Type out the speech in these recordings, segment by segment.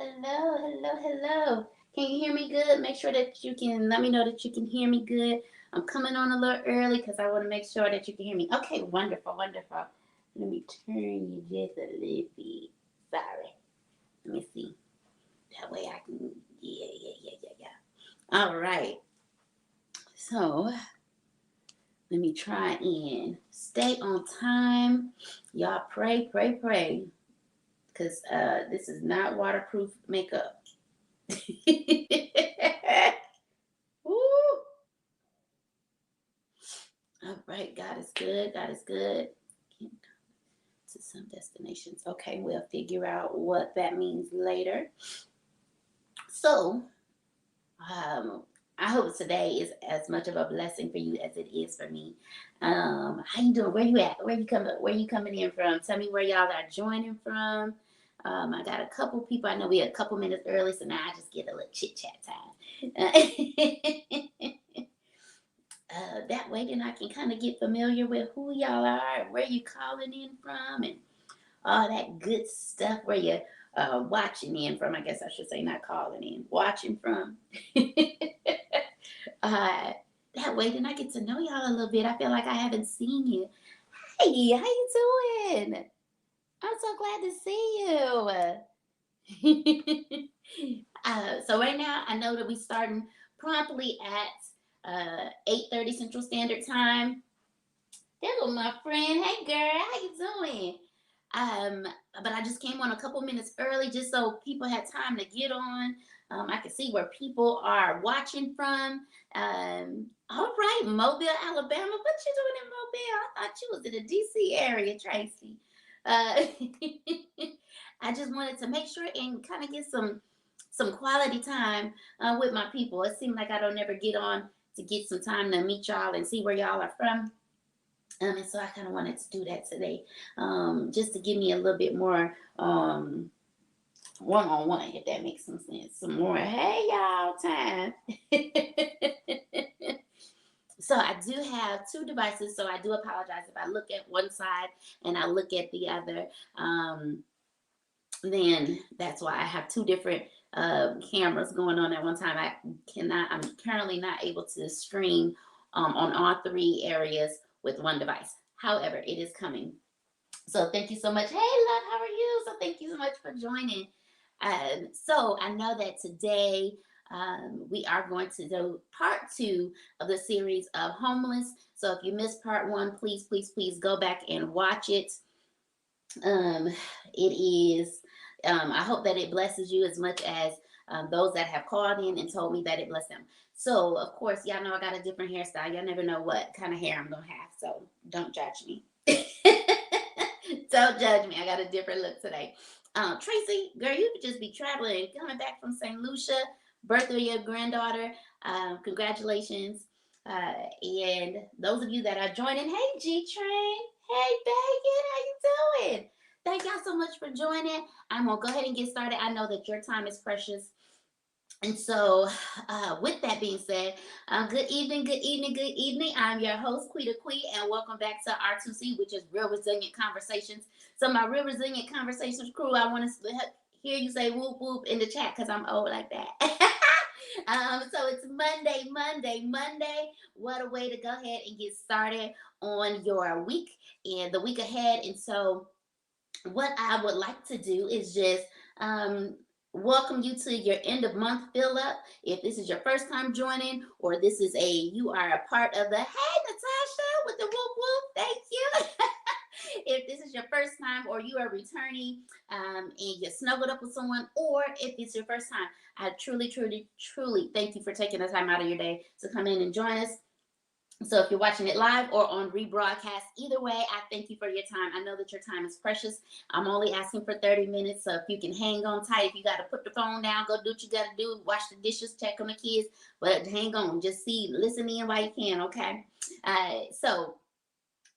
Hello, hello, hello. Can you hear me good? Make sure that you can let me know that you can hear me good. I'm coming on a little early because I want to make sure that you can hear me. Okay, wonderful, wonderful. Let me turn you just a little bit. Sorry. Let me see. That way I can. Yeah, yeah, yeah, yeah, yeah. All right. So let me try and stay on time. Y'all pray, pray, pray. Because this is not waterproof makeup. Woo. All right, God is good. God is good. To some destinations. Okay, we'll figure out what that means later. So, um, I hope today is as much of a blessing for you as it is for me. How you doing? Where you at? Where you coming? Where you coming in from? Tell me where y'all are joining from. I got a couple people. I know we a couple minutes early, so now I just get a little chit chat time. That way, then I can kind of get familiar with who y'all are and where you calling in from and all that good stuff where you're watching in from. I guess I should say not calling in, watching from. That way, then I get to know y'all a little bit. I feel like I haven't seen you. Hey, how you doing? I'm so glad to see you. So right now, I know that we starting promptly at 8:30 Central Standard Time. There go my friend. Hey girl, how you doing? Um, but I just came on a couple minutes early just so people had time to get on. I could see where people are watching from. All right, Mobile, Alabama. What you doing in Mobile? I thought you was in the DC area, Tracy. Uh, I just wanted to make sure and kind of get some quality time with my people. It seemed like I don't ever get on to get some time to meet y'all and see where y'all are from. And so I kind of wanted to do that today, just to give me a little bit more one on one, if that makes some sense. Some more, hey y'all, time. So I do have two devices, so I do apologize if I look at one side and I look at the other. Then that's why I have two different cameras going on at one time. I'm currently not able to stream on all three areas with one device. However, it is coming. So thank you so much. Hey, love, how are you? So thank you so much for joining. So I know that today we are going to do part two of the series of homeless. So if you missed part one, please, please, please go back and watch it. Um, it is, I hope that it blesses you as much as those that have called in and told me that it blessed them. So, of course, y'all know I got a different hairstyle. Y'all never know what kind of hair I'm going to have. So, don't judge me. Don't judge me. I got a different look today. Tracy, girl, you could just be traveling, coming back from St. Lucia, birth of your granddaughter. Congratulations. And those of you that are joining, hey, G Train. Hey, Bacon, how you doing? Thank y'all so much for joining. I'm going to go ahead and get started. I know that your time is precious. And so, with that being said, good evening, good evening, good evening. I'm your host, Quita Quee, and welcome back to R2C, which is Real Resilient Conversations. So, my Real Resilient Conversations crew, I want to hear you say whoop whoop in the chat because I'm old like that. So, it's Monday, Monday, Monday. What a way to go ahead and get started on your week and the week ahead. And so, what I would like to do is just um, welcome you to your end of month fill up. If this is your first time joining, or this is you are a part of the hey Natasha with the whoop whoop, thank you. If this is your first time, or you are returning and you snuggled up with someone, or if it's your first time, I truly, truly, truly thank you for taking the time out of your day to come in and join us. So if you're watching it live or on rebroadcast, either way, I thank you for your time. I know that your time is precious. I'm only asking for 30 minutes. So if you can hang on tight, if you got to put the phone down, go do what you got to do, wash the dishes, check on the kids, but hang on, just listen in while you can, okay? So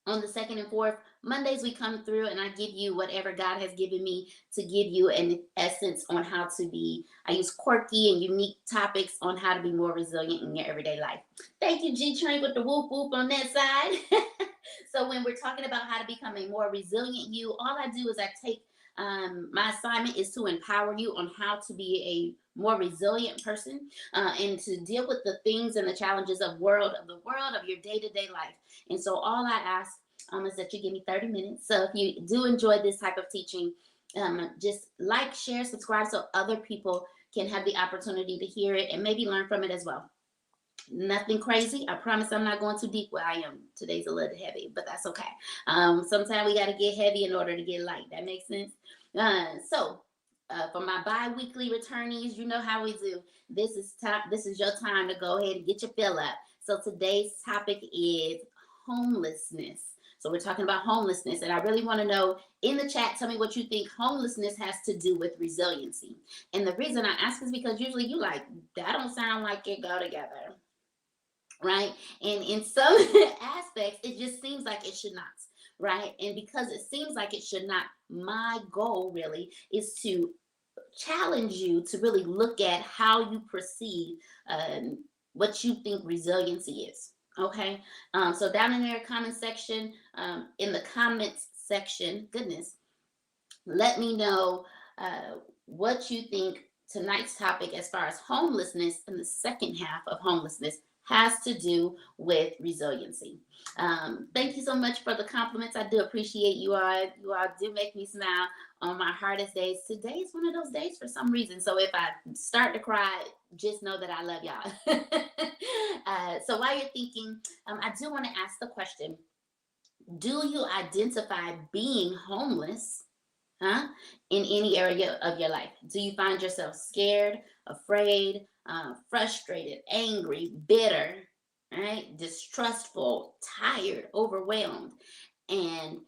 on the second and fourth Mondays, we come through and I give you whatever God has given me to give you an essence on how to be. I use quirky and unique topics on how to be more resilient in your everyday life. Thank you, G Train, with the whoop whoop on that side. So when we're talking about how to become a more resilient you, all I do is I take My assignment is to empower you on how to be a more resilient person, and to deal with the things and the challenges of the world of your day-to-day life. And so all I ask is that you give me 30 minutes. So if you do enjoy this type of teaching, just like, share, subscribe so other people can have the opportunity to hear it and maybe learn from it as well. Nothing crazy. I promise I'm not going too deep. Well, I am. Today's a little heavy, but that's okay. Sometimes we got to get heavy in order to get light. That makes sense. For my bi-weekly returnees, you know how we do. This is time. This is your time to go ahead and get your fill up. So today's topic is homelessness. So we're talking about homelessness, and I really want to know in the chat, tell me what you think homelessness has to do with resiliency. And the reason I ask is because usually you like, that don't sound like it go together, right? And in some aspects, it just seems like it should not, right? And because it seems like it should not, my goal really is to challenge you to really look at how you perceive what you think resiliency is. Okay, so down in their comment section, in the comments section, goodness, let me know what you think tonight's topic as far as homelessness and the second half of homelessness has to do with resiliency. Thank you so much for the compliments. I do appreciate you all. You all do make me smile on my hardest days. Today is one of those days for some reason. So if I start to cry, just know that I love y'all. So while you're thinking, I do want to ask the question, do you identify being homeless in any area of your life? Do you find yourself scared, afraid, frustrated, angry, bitter, right? Distrustful, tired, overwhelmed? And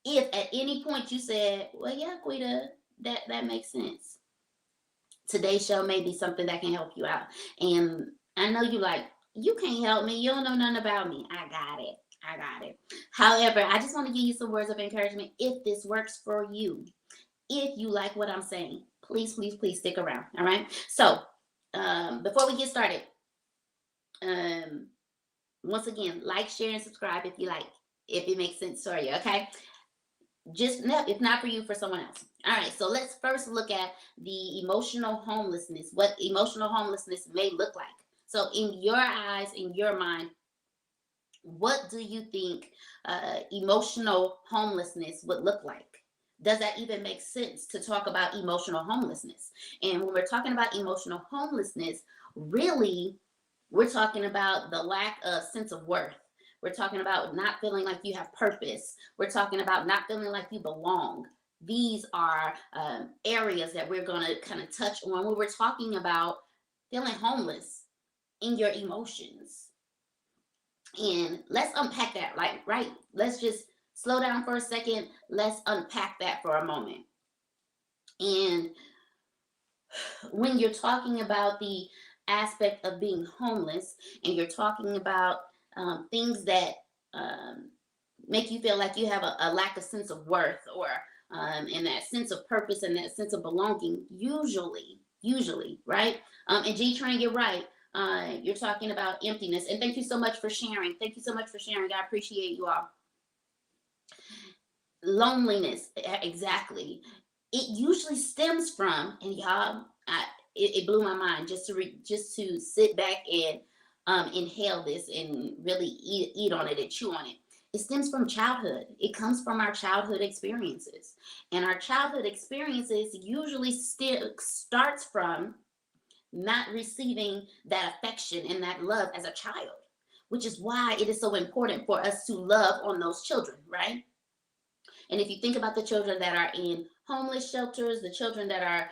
if at any point you said, well, yeah, Quita, that makes sense, today's show may be something that can help you out. And I know you like, you can't help me. You don't know nothing about me. I got it. However, I just want to give you some words of encouragement. If this works for you, if you like what I'm saying, please, please, please stick around. All right. So before we get started, once again, like, share, and subscribe if you like, if it makes sense for you. Okay. Just if not for you, for someone else. All right. So let's first look at the emotional homelessness, what emotional homelessness may look like. So in your eyes, in your mind, what do you think emotional homelessness would look like? Does that even make sense to talk about emotional homelessness? And when we're talking about emotional homelessness, really, we're talking about the lack of sense of worth. We're talking about not feeling like you have purpose. We're talking about not feeling like you belong. These are areas that we're going to kind of touch on when we're talking about feeling homeless in your emotions. And let's unpack that, right? Let's just slow down for a second. Let's unpack that for a moment. And when you're talking about the aspect of being homeless, and you're talking about things that make you feel like you have a lack of sense of worth, or and that sense of purpose and that sense of belonging, usually, right? And G-Train, you're right. You're talking about emptiness. And thank you so much for sharing. I appreciate you all. Loneliness, exactly. It usually stems from, and y'all, it blew my mind just to sit back and inhale this and really eat on it and chew on it. It stems from childhood. It comes from our childhood experiences. And our childhood experiences usually starts from not receiving that affection and that love as a child, which is why it is so important for us to love on those children, right? And if you think about the children that are in homeless shelters, the children that are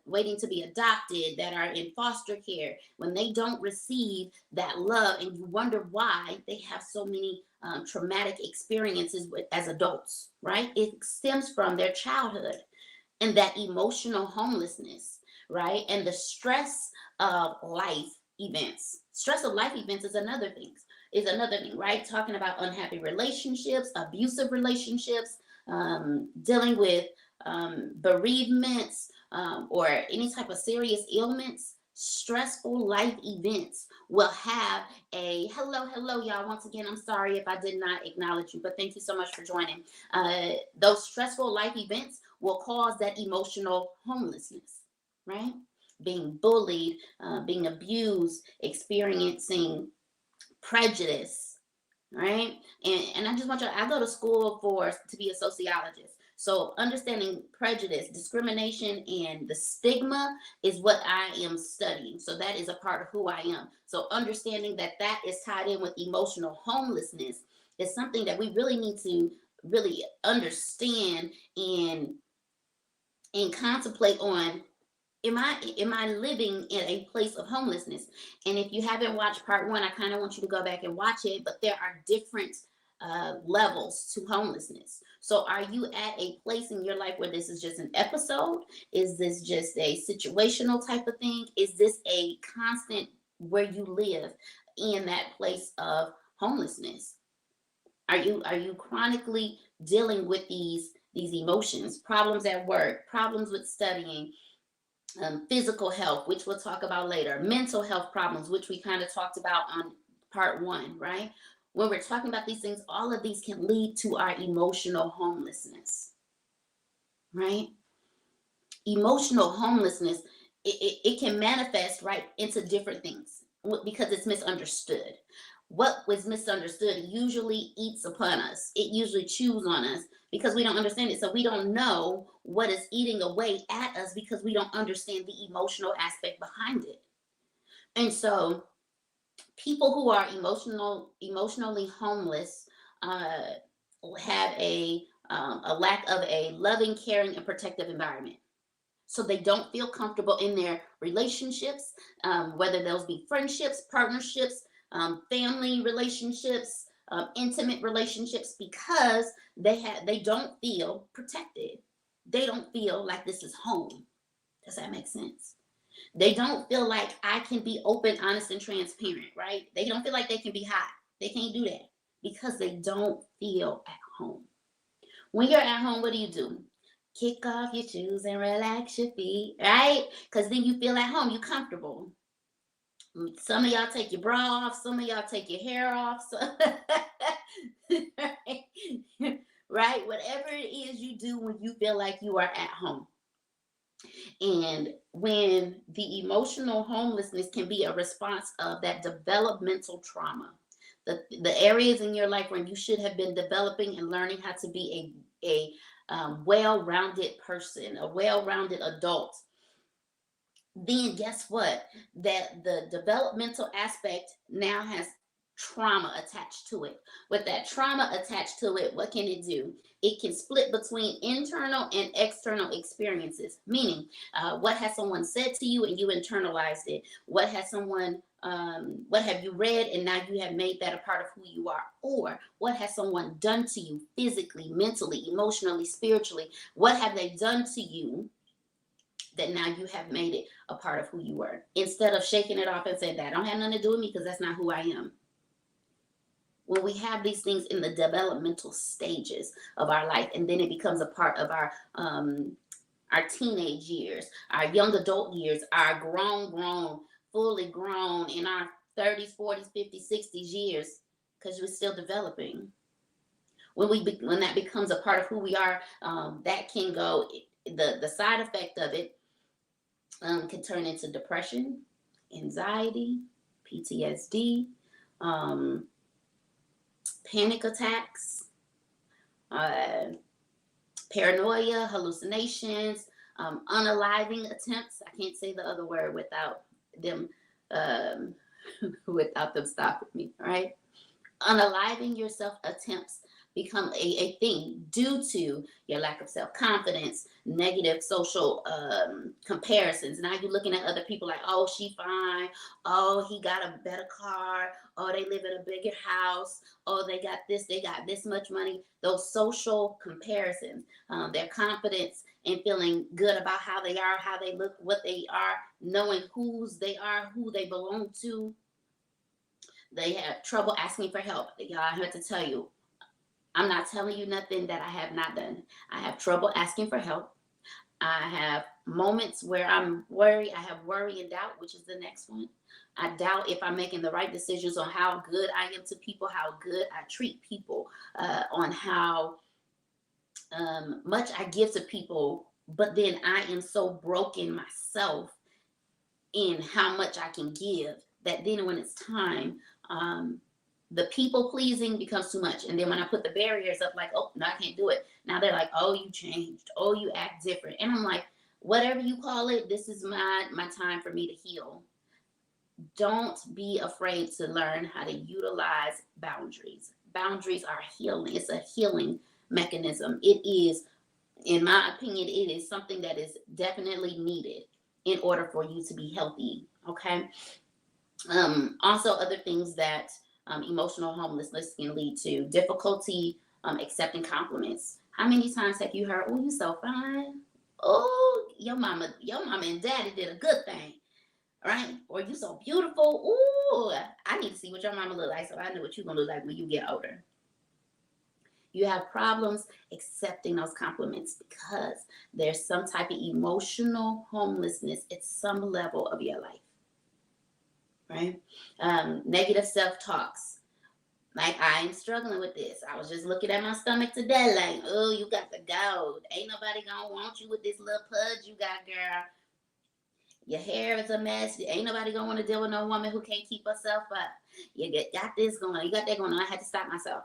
waiting to be adopted, that are in foster care, when they don't receive that love, and you wonder why they have so many traumatic experiences as adults, right? It stems from their childhood and that emotional homelessness, right? And the stress of life events. Stress of life events is another thing, right? Talking about unhappy relationships, abusive relationships, dealing with bereavements, or any type of serious ailments. Stressful life events will have a hello, y'all. Once again, I'm sorry if I did not acknowledge you, but thank you so much for joining. Those stressful life events will cause that emotional homelessness, right? Being bullied, being abused, experiencing prejudice, right? And I just want you, I go to school to be a sociologist. So understanding prejudice, discrimination, and the stigma is what I am studying. So that is a part of who I am. So understanding that that is tied in with emotional homelessness is something that we really need to really understand and contemplate on. Am I living in a place of homelessness? And if you haven't watched part one, I kind of want you to go back and watch it. But there are different levels to homelessness. So are you at a place in your life where this is just an episode? Is this just a situational type of thing? Is this a constant where you live in that place of homelessness? Are you chronically dealing with these emotions, problems at work, problems with studying, physical health, which we'll talk about later, mental health problems, which we kind of talked about on part one, right? When we're talking about these things, all of these can lead to our emotional homelessness, right? Emotional homelessness, it can manifest right into different things because it's misunderstood. What was misunderstood usually eats upon us. It usually chews on us because we don't understand it. So we don't know what is eating away at us because we don't understand the emotional aspect behind it. And so people who are emotionally homeless uh, have a lack of a loving, caring, and protective environment. So they don't feel comfortable in their relationships, whether those be friendships, partnerships, family relationships, intimate relationships, because they don't feel protected. They don't feel like this is home. Does that make sense? They don't feel like I can be open, honest, and transparent, right? They don't feel like they can be hot. They can't do that because they don't feel at home. When you're at home, what do? Kick off your shoes and relax your feet, right? Because then you feel at home, you're comfortable. Some of y'all take your bra off, some of y'all take your hair off. So right? Whatever it is you do when you feel like you are at home. And when the emotional homelessness can be a response of that developmental trauma, the areas in your life where you should have been developing and learning how to be a well-rounded person, a well-rounded adult, then guess what? That the developmental aspect now has trauma attached to it. With that trauma attached to it, what can it do? It can split between internal and external experiences, meaning what has someone said to you and you internalized it? What have you read and now you have made that a part of who you are? Or what has someone done to you physically, mentally, emotionally, spiritually? What have they done to you that now you have made it a part of who you were, instead of shaking it off and saying that don't have nothing to do with me because that's not who I am? When we have these things in the developmental stages of our life, and then it becomes a part of our teenage years, our young adult years, our fully grown in our 30s, 40s, 50s, 60s years, because we're still developing. When that becomes a part of who we are, that can go. The side effect of it can turn into depression, anxiety, PTSD, um, panic attacks, uh, paranoia, hallucinations, unaliving attempts. I can't say the other word without them um, without them stopping me. Right? Unaliving yourself attempts become a thing due to your lack of self-confidence, negative social comparisons. Now you're looking at other people like, oh, she fine, oh, he got a better car, oh, they live in a bigger house, oh, they got this much money. Those social comparisons, their confidence and feeling good about how they are, how they look, what they are, knowing whose they are, who they belong to. They have trouble asking for help. Y'all, I have to tell you, I'm not telling you nothing that I have not done. I have trouble asking for help. I have moments where I'm worried. I have worry and doubt, which is the next one. I doubt if I'm making the right decisions on how good I am to people, how good I treat people, on how Much I give to people, but then I am so broken myself in how much I can give that then when it's time, the people pleasing becomes too much. And then when I put the barriers up, like, oh, no, I can't do it. Now they're like, oh, you changed. Oh, you act different. And I'm like, whatever you call it, this is my time for me to heal. Don't be afraid to learn how to utilize boundaries. Boundaries are healing. It's a healing mechanism. It is, in my opinion, it is something that is definitely needed in order for you to be healthy. Okay. Also, other things that emotional homelessness can lead to: difficulty accepting compliments. How many times have you heard, "Oh, you so fine"? "Oh, your mama and daddy did a good thing," right? Or "You so beautiful." "Ooh, I need to see what your mama look like so I know what you're gonna look like when you get older." You have problems accepting those compliments because there's some type of emotional homelessness at some level of your life, right? Negative self talks. Like, I'm struggling with this. I was just looking at my stomach today, like, oh, you got the gold. Ain't nobody gonna want you with this little pudge you got, girl. Your hair is a mess. Ain't nobody gonna want to deal with no woman who can't keep herself up. Got this going on. You got that going on. I had to stop myself.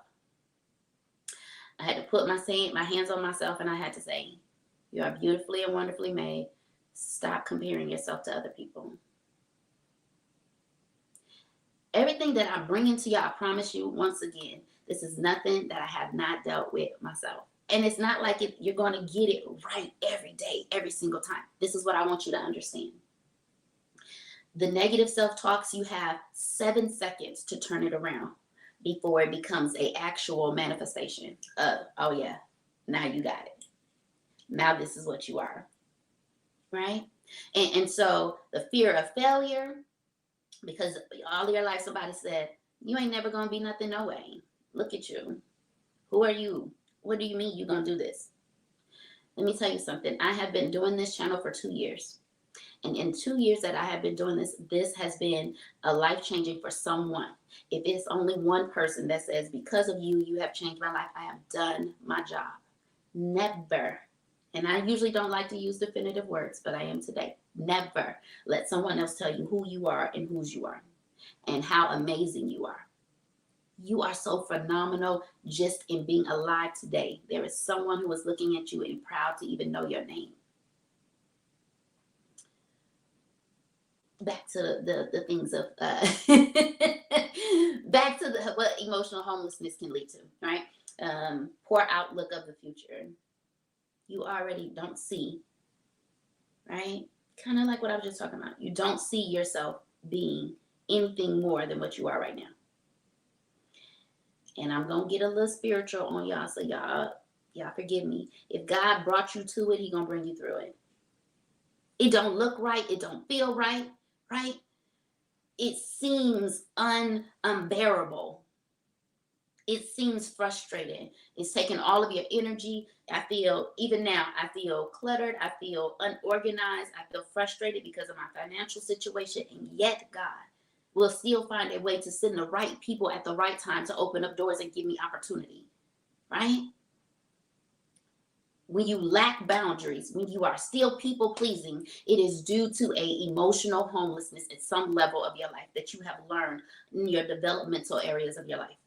I had to put my hands on myself, and I had to say, you are beautifully and wonderfully made. Stop comparing yourself to other people. Everything that I'm bringing to y'all, I promise you, once again, this is nothing that I have not dealt with myself. And it's not like you're going to get it right every day, every single time. This is what I want you to understand. The negative self-talks, you have 7 seconds to turn it around before it becomes a actual manifestation of, oh yeah, now you got it. Now this is what you are, right? And so the fear of failure, because all your life somebody said, you ain't never going to be nothing, no way. Look at you. Who are you? What do you mean you're going to do this? Let me tell you something. I have been doing this channel for 2 years. And in 2 years that I have been doing this, this has been a life-changing for someone. If it's only one person that says, because of you, you have changed my life, I have done my job. Never, and I usually don't like to use definitive words, but I am today. Never let someone else tell you who you are and whose you are and how amazing you are. You are so phenomenal just in being alive today. There is someone who is looking at you and proud to even know your name. Back to the things of back to what emotional homelessness can lead to, right? Poor outlook of the future. You already don't see, right? Kind of like what I was just talking about. You don't see yourself being anything more than what you are right now. And I'm gonna get a little spiritual on y'all, so y'all forgive me. If God brought you to it, He gonna bring you through it. It don't look right. It don't feel right. Right? It seems unbearable. It seems frustrating. It's taking all of your energy. Even now, I feel cluttered. I feel unorganized. I feel frustrated because of my financial situation. And yet, God will still find a way to send the right people at the right time to open up doors and give me opportunity. Right? When you lack boundaries, when you are still people pleasing, it is due to a emotional homelessness at some level of your life that you have learned in your developmental areas of your life.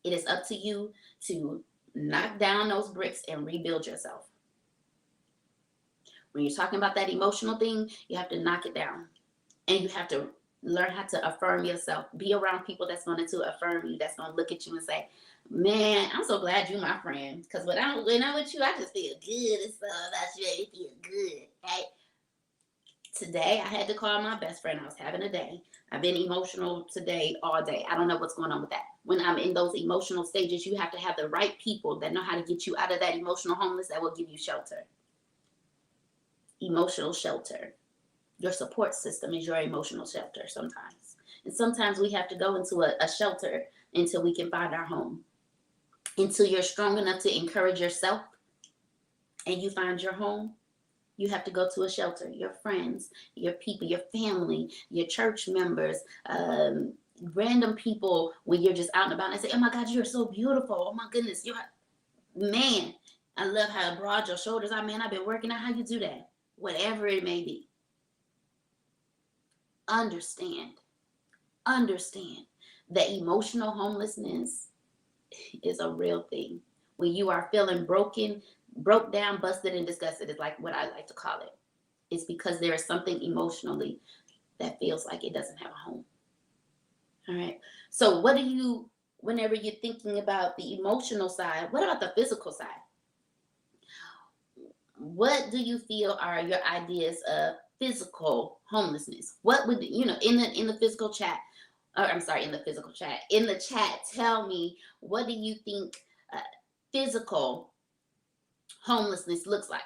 It is up to you to knock down those bricks and rebuild yourself. When you're talking about that emotional thing, you have to knock it down. And you have to learn how to affirm yourself. Be around people that's going to affirm you, that's going to look at you and say, man, I'm so glad you're my friend. Because when I'm with you, I just feel good. It's so about you. It feel good, right? Today, I had to call my best friend. I was having a day. I've been emotional today all day. I don't know what's going on with that. When I'm in those emotional stages, you have to have the right people that know how to get you out of that emotional homeless that will give you shelter. Emotional shelter. Your support system is your emotional shelter sometimes. And sometimes we have to go into a shelter until we can find our home. Until you're strong enough to encourage yourself and you find your home, you have to go to a shelter. Your friends, your people, your family, your church members, random people when you're just out and about and say, oh my God, you're so beautiful. Oh my goodness, man, I love how broad your shoulders are. Man, I've been working out. How you do that? Whatever it may be. Understand. Understand that emotional homelessness is a real thing. When you are feeling broken, broke down, busted, and disgusted, is like what I like to call it. It's because there is something emotionally that feels like it doesn't have a home. All right. So, what do you, whenever you're thinking about the emotional side, what about the physical side? What do you feel are your ideas of physical homelessness? What would in the physical chat? Or, I'm sorry, in the physical chat. In the chat, tell me, what do you think uh, physical homelessness looks like?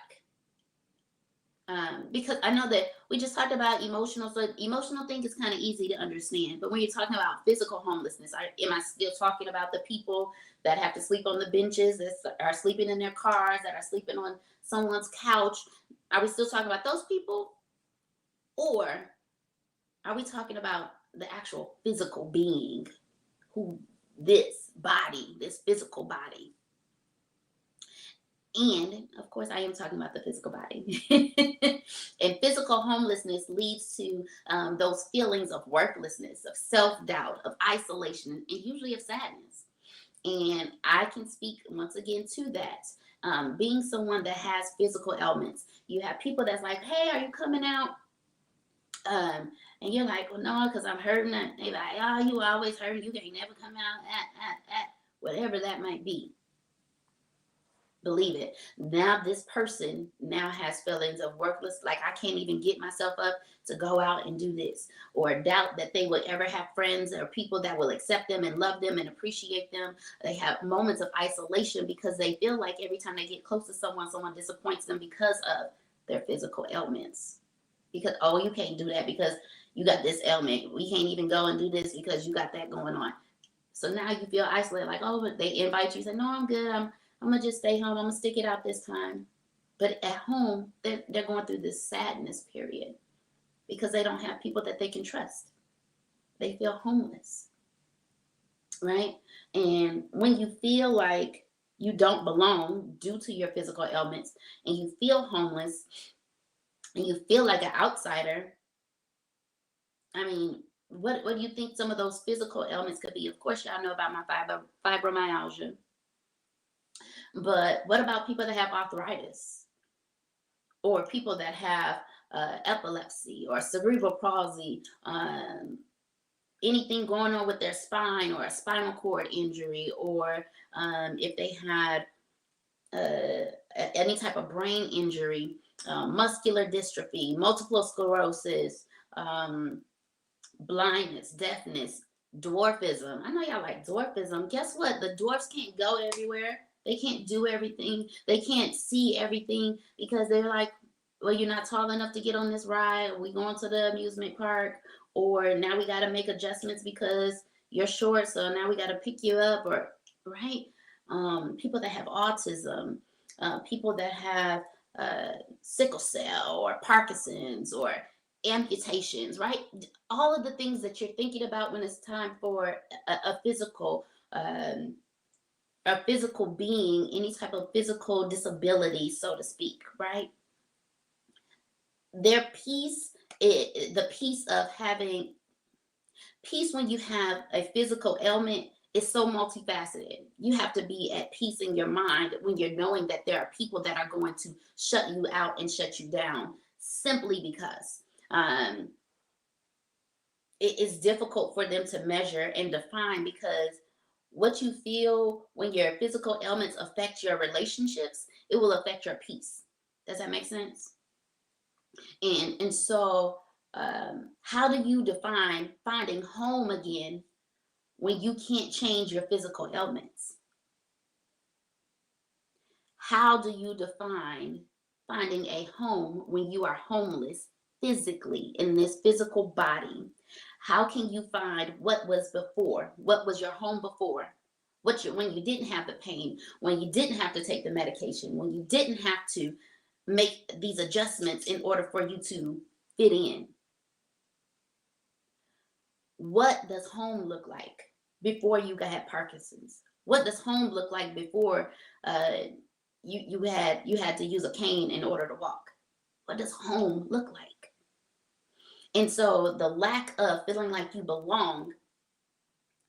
Because I know that we just talked about emotional, so emotional thing is kind of easy to understand. But when you're talking about physical homelessness, am I still talking about the people that have to sleep on the benches, that are sleeping in their cars, that are sleeping on someone's couch? Are we still talking about those people, or are we talking about the actual physical being, who this physical body? And of course, I am talking about the physical body. And physical homelessness leads to those feelings of worthlessness, of self doubt, of isolation, and usually of sadness. And I can speak once again to that. Being someone that has physical ailments, you have people that's like, "Hey, are you coming out?" And you're like, "Well, no, because I'm hurting." And they're like, "Oh, you always hurting. You can't never come out." Whatever that might be, believe it, now this person now has feelings of worthless, like I can't even get myself up to go out and do this, or doubt that they would ever have friends or people that will accept them and love them and appreciate them. They have moments of isolation because they feel like every time they get close to someone, someone disappoints them because of their physical ailments. Because, oh, you can't do that because you got this ailment, we can't even go and do this because you got that going on. So now you feel isolated, like, oh, but they invite you, say, no, I'm good. I'm gonna just stay home. I'm gonna stick it out this time. But at home, they're going through this sadness period because they don't have people that they can trust. They feel homeless, right? And when you feel like you don't belong due to your physical ailments, and you feel homeless, and you feel like an outsider, I mean, what do you think some of those physical ailments could be? Of course, y'all know about my fibromyalgia. But what about people that have arthritis, or people that have epilepsy or cerebral palsy, anything going on with their spine, or a spinal cord injury, or if they had any type of brain injury, muscular dystrophy, multiple sclerosis, um, blindness, deafness, dwarfism. I know y'all like dwarfism. Guess what? The dwarfs can't go everywhere. They can't do everything. They can't see everything because they're like, well, you're not tall enough to get on this ride. We going to the amusement park, or now we got to make adjustments because you're short. So now we got to pick you up, or right. People that have autism, people that have sickle cell or Parkinson's or amputations, right? All of the things that you're thinking about when it's time for a physical being, any type of physical disability, so to speak, right? Their peace, the peace of having peace when you have a physical ailment is so multifaceted. You have to be at peace in your mind when you're knowing that there are people that are going to shut you out and shut you down simply because it is difficult for them to measure and define, because what you feel when your physical ailments affect your relationships, it will affect your peace. Does that make sense? And so how do you define finding home again when you can't change your physical ailments? How do you define finding a home when you are homeless physically in this physical body? How can you find what was before? What was your home before? When you didn't have the pain, when you didn't have to take the medication, when you didn't have to make these adjustments in order for you to fit in. What does home look like before you got Parkinson's? What does home look like before you had to use a cane in order to walk. What does home look like? And so the lack of feeling like you belong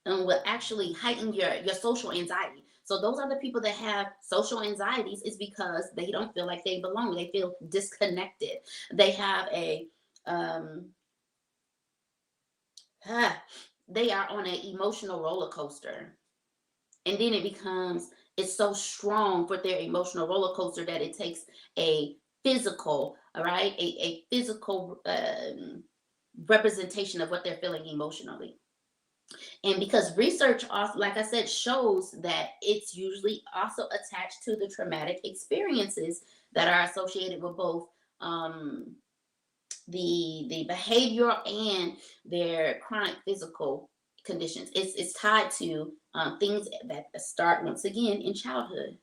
will actually heighten your social anxiety. So those are the people that have social anxieties, is because they don't feel like they belong. They feel disconnected. They have a um, they are on an emotional roller coaster, and then it's so strong for their emotional roller coaster that it takes a physical, all right, a physical representation of what they're feeling emotionally. And because research also, like I said, shows that it's usually also attached to the traumatic experiences that are associated with both um, the behavioral and their chronic physical conditions. It's tied to things that start once again in childhood.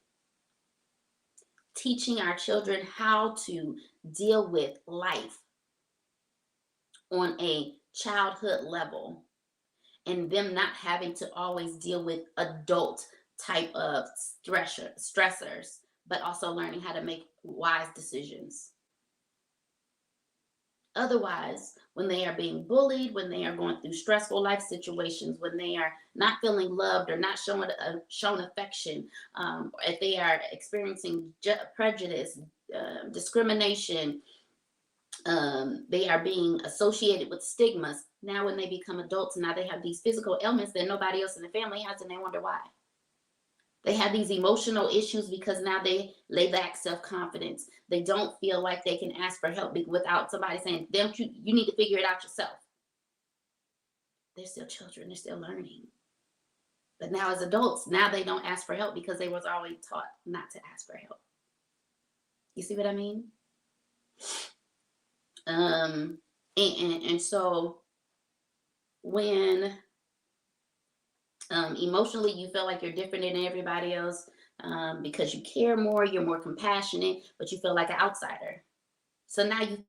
Teaching our children how to deal with life on a childhood level, and them not having to always deal with adult type of stressors, but also learning how to make wise decisions. Otherwise, when they are being bullied, when they are going through stressful life situations, when they are not feeling loved or not shown affection, if they are experiencing prejudice, discrimination, they are being associated with stigmas. Now, when they become adults, now they have these physical ailments that nobody else in the family has, and they wonder why. They have these emotional issues because now they lack self-confidence. They don't feel like they can ask for help without somebody saying, "Don't you need to figure it out yourself." They're still children. They're still learning. But now as adults, now they don't ask for help because they was always taught not to ask for help. You see what I mean? And so when emotionally you feel like you're different than everybody else, because you care more, you're more compassionate, but you feel like an outsider. So now you